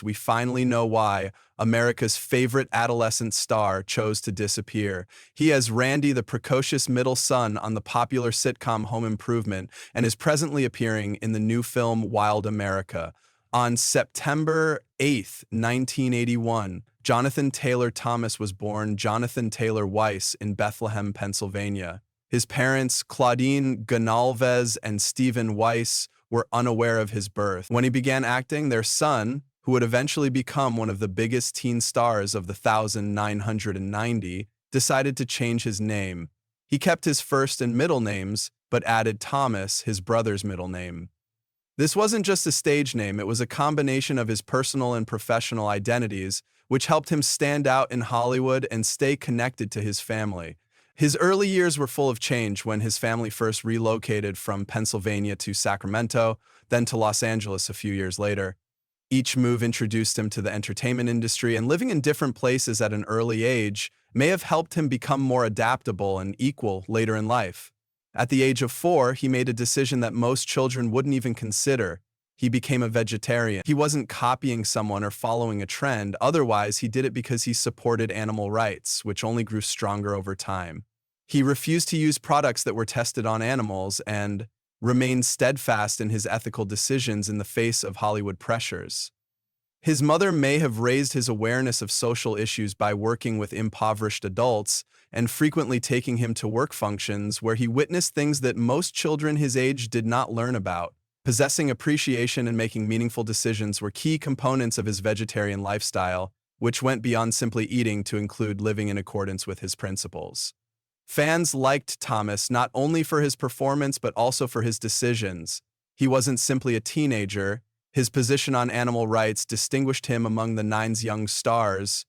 We finally know why America's favorite adolescent star chose to disappear. He has Randy, the precocious middle son on the popular sitcom Home Improvement, and is presently appearing in the new film Wild America. On September 8th, 1981, Jonathan Taylor Thomas was born Jonathan Taylor Weiss in Bethlehem, Pennsylvania. His parents, Claudine Gonalves and Stephen Weiss, were unaware of his birth. When he began acting, their son, who would eventually become one of the biggest teen stars of the 1990, decided to change his name. He kept his first and middle names, but added Thomas, his brother's middle name. This wasn't just a stage name, it was a combination of his personal and professional identities, which helped him stand out in Hollywood and stay connected to his family. His early years were full of change when his family first relocated from Pennsylvania to Sacramento, then to Los Angeles a few years later. Each move introduced him to the entertainment industry, and living in different places at an early age may have helped him become more adaptable and equal later in life. At the age of 4, he made a decision that most children wouldn't even consider. He became a vegetarian. He wasn't copying someone or following a trend, otherwise he did it because he supported animal rights, which only grew stronger over time. He refused to use products that were tested on animals and remained steadfast in his ethical decisions in the face of Hollywood pressures. His mother may have raised his awareness of social issues by working with impoverished adults and frequently taking him to work functions where he witnessed things that most children his age did not learn about. Possessing appreciation and making meaningful decisions were key components of his vegetarian lifestyle, which went beyond simply eating to include living in accordance with his principles. Fans liked Thomas not only for his performance but also for his decisions. He wasn't simply a teenager. His position on animal rights distinguished him among the Nine's young stars,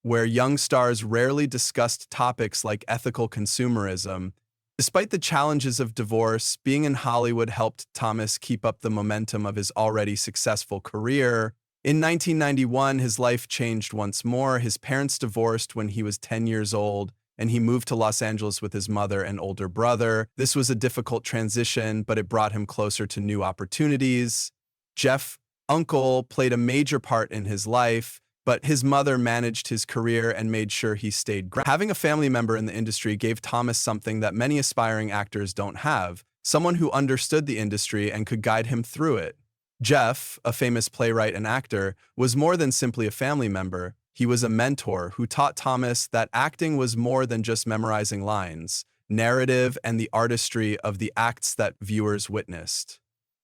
where young stars rarely discussed topics like ethical consumerism. Despite the challenges of divorce, being in Hollywood helped Thomas keep up the momentum of his already successful career. In 1991, his life changed once more. His parents divorced when he was 10 years old, and he moved to Los Angeles with his mother and older brother. This was a difficult transition, but it brought him closer to new opportunities. Jeff's uncle played a major part in his life, but his mother managed his career and made sure he stayed grounded. Having a family member in the industry gave Thomas something that many aspiring actors don't have, someone who understood the industry and could guide him through it. Jeff, a famous playwright and actor, was more than simply a family member. He was a mentor who taught Thomas that acting was more than just memorizing lines, narrative, and the artistry of the acts that viewers witnessed.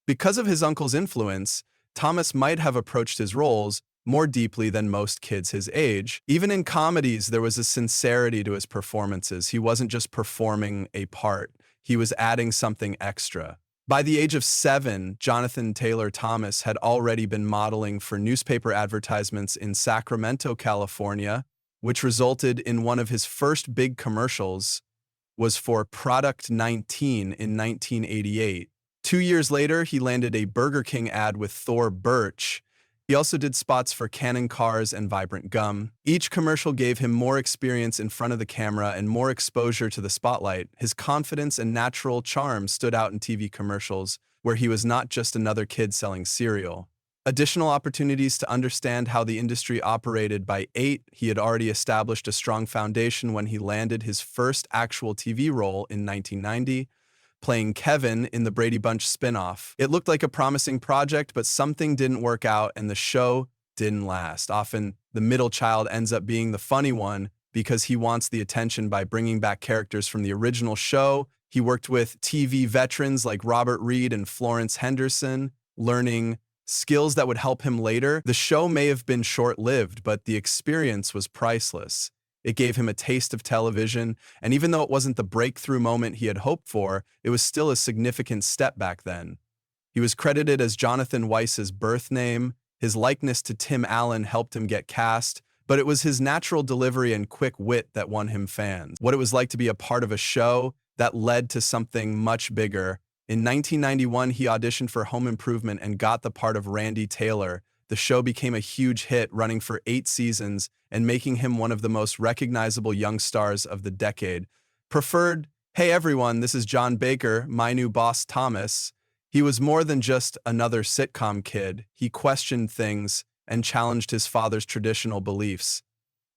Because of his uncle's influence, Thomas might have approached his roles more deeply than most kids his age. Even in comedies, there was a sincerity to his performances. He wasn't just performing a part, he was adding something extra. By the age of 7, Jonathan Taylor Thomas had already been modeling for newspaper advertisements in Sacramento, California, which resulted in one of his first big commercials was for Product 19 in 1988. 2 years later, he landed a Burger King ad with Thor Birch. He also did spots for Canon cars and Vibrant Gum. Each commercial gave him more experience in front of the camera and more exposure to the spotlight. His confidence and natural charm stood out in TV commercials, where he was not just another kid selling cereal. Additional opportunities to understand how the industry operated. By 8, he had already established a strong foundation when he landed his first actual TV role in 1990. Playing Kevin in the Brady Bunch spin-off. It looked like a promising project, but something didn't work out and the show didn't last. Often, the middle child ends up being the funny one because he wants the attention by bringing back characters from the original show. He worked with TV veterans like Robert Reed and Florence Henderson, learning skills that would help him later. The show may have been short-lived, but the experience was priceless. It gave him a taste of television, and even though it wasn't the breakthrough moment he had hoped for, it was still a significant step back then. He was credited as Jonathan Weiss's birth name. His likeness to Tim Allen helped him get cast, but it was his natural delivery and quick wit that won him fans. What it was like to be a part of a show that led to something much bigger. In 1991, he auditioned for Home Improvement and got the part of Randy Taylor. The show became a huge hit, running for 8 seasons and making him one of the most recognizable young stars of the decade. Preferred, "Hey everyone, this is John Baker, my new boss Thomas." He was more than just another sitcom kid. He questioned things, and challenged his father's traditional beliefs.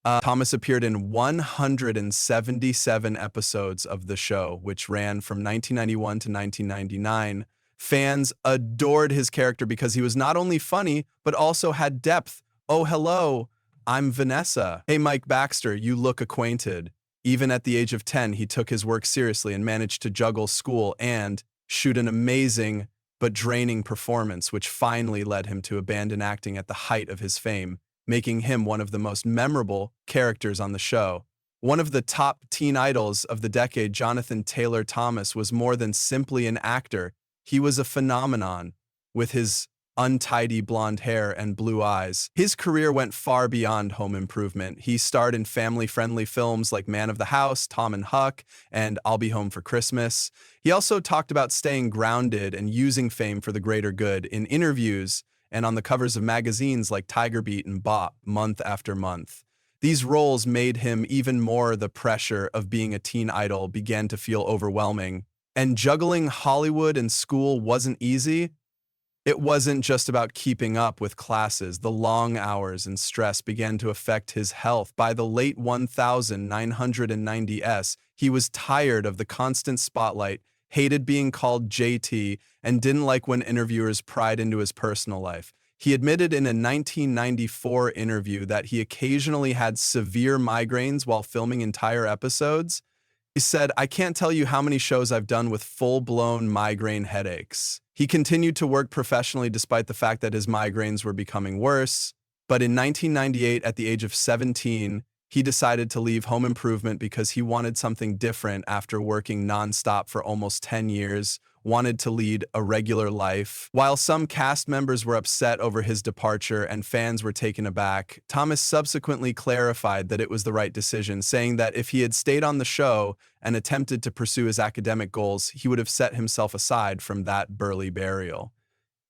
Thomas appeared in 177 episodes of the show, which ran from 1991 to 1999. Fans adored his character because he was not only funny, but also had depth. Oh, hello, I'm Vanessa. Hey, Mike Baxter, you look acquainted. Even at the age of 10, he took his work seriously and managed to juggle school and shoot an amazing but draining performance, which finally led him to abandon acting at the height of his fame, making him one of the most memorable characters on the show. One of the top teen idols of the decade, Jonathan Taylor Thomas, was more than simply an actor. He was a phenomenon with his untidy blonde hair and blue eyes. His career went far beyond Home Improvement. He starred in family-friendly films like Man of the House, Tom and Huck, and I'll Be Home for Christmas. He also talked about staying grounded and using fame for the greater good in interviews and on the covers of magazines like Tiger Beat and Bop, month after month. These roles made him even more. The pressure of being a teen idol began to feel overwhelming. And juggling Hollywood and school wasn't easy. It wasn't just about keeping up with classes. The long hours and stress began to affect his health. By the late 1990s, he was tired of the constant spotlight, hated being called JT, and didn't like when interviewers pried into his personal life. He admitted in a 1994 interview that he occasionally had severe migraines while filming entire episodes. He said, "I can't tell you how many shows I've done with full-blown migraine headaches." He continued to work professionally despite the fact that his migraines were becoming worse. But in 1998, at the age of 17, he decided to leave Home Improvement because he wanted something different after working nonstop for almost 10 years, wanted to lead a regular life. While some cast members were upset over his departure and fans were taken aback, Thomas subsequently clarified that it was the right decision, saying that if he had stayed on the show and attempted to pursue his academic goals, he would have set himself aside from that burly burial.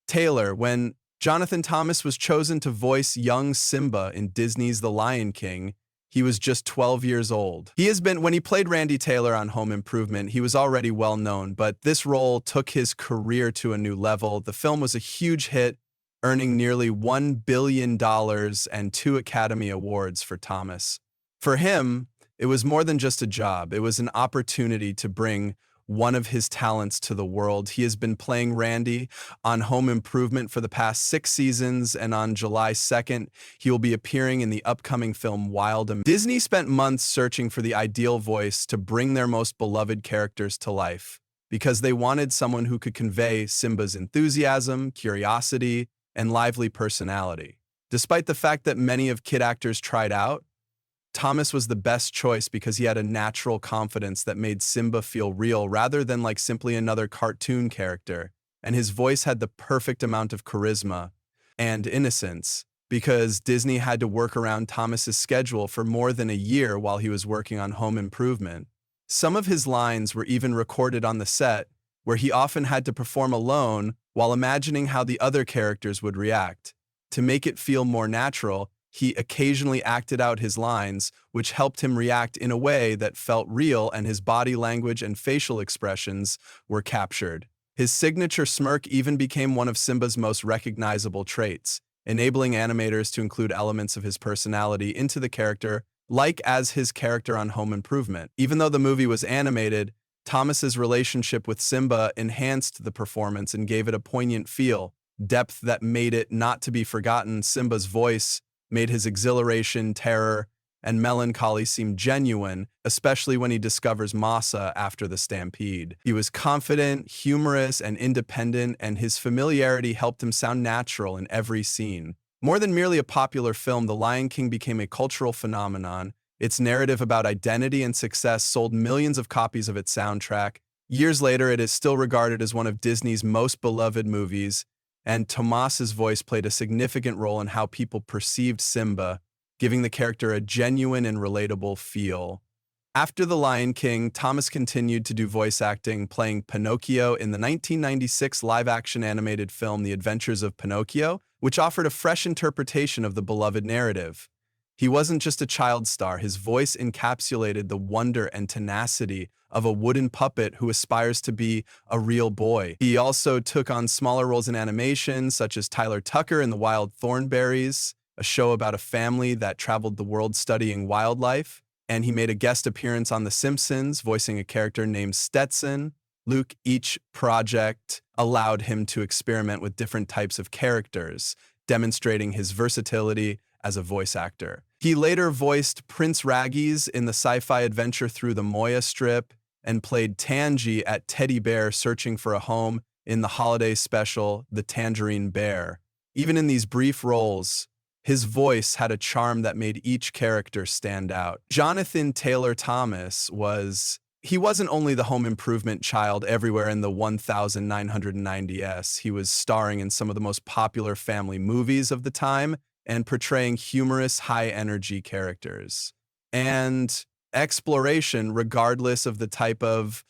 Taylor, when Jonathan Thomas was chosen to voice young Simba in Disney's The Lion King, he was just 12 years old. When he played Randy Taylor on Home Improvement, he was already well known, but this role took his career to a new level. The film was a huge hit, earning nearly $1 billion and 2 Academy Awards for Thomas. For him, it was more than just a job. It was an opportunity to bring one of his talents to the world. He has been playing Randy on Home Improvement for the past 6 seasons, and on July 2nd, he will be appearing in the upcoming film Wild. Disney spent months searching for the ideal voice to bring their most beloved characters to life, because they wanted someone who could convey Simba's enthusiasm, curiosity, and lively personality. Despite the fact that many of kid actors tried out, Thomas was the best choice because he had a natural confidence that made Simba feel real rather than like simply another cartoon character. And his voice had the perfect amount of charisma and innocence because Disney had to work around Thomas's schedule for more than a year while he was working on Home Improvement. Some of his lines were even recorded on the set, where he often had to perform alone while imagining how the other characters would react. To make it feel more natural, he occasionally acted out his lines, which helped him react in a way that felt real, and his body language and facial expressions were captured. His signature smirk even became one of Simba's most recognizable traits, enabling animators to include elements of his personality into the character, like as his character on Home Improvement. Even though the movie was animated, Thomas's relationship with Simba enhanced the performance and gave it a poignant feel, depth that made it not to be forgotten. Simba's voice made his exhilaration, terror, and melancholy seem genuine, especially when he discovers Masa after the stampede. He was confident, humorous, and independent, and his familiarity helped him sound natural in every scene. More than merely a popular film, The Lion King became a cultural phenomenon. Its narrative about identity and success sold millions of copies of its soundtrack. Years later, it is still regarded as one of Disney's most beloved movies, and Thomas's voice played a significant role in how people perceived Simba, giving the character a genuine and relatable feel. After The Lion King, Thomas continued to do voice acting, playing Pinocchio in the 1996 live-action animated film The Adventures of Pinocchio, which offered a fresh interpretation of the beloved narrative. He wasn't just a child star, his voice encapsulated the wonder and tenacity of a wooden puppet who aspires to be a real boy. He also took on smaller roles in animation, such as Tyler Tucker in The Wild Thornberrys, a show about a family that traveled the world studying wildlife. And he made a guest appearance on The Simpsons, voicing a character named Stetson. Each project allowed him to experiment with different types of characters, demonstrating his versatility as a voice actor. He later voiced Prince Raggies in the sci-fi adventure Through the Moya strip and played Tangy at Teddy Bear Searching for a Home in the holiday special The Tangerine Bear. Even in these brief roles, his voice had a charm that made each character stand out. Jonathan Taylor Thomas he wasn't only the home improvement child everywhere in the 1990s. He was starring in some of the most popular family movies of the time and portraying humorous, high-energy characters. And exploration, regardless of the type of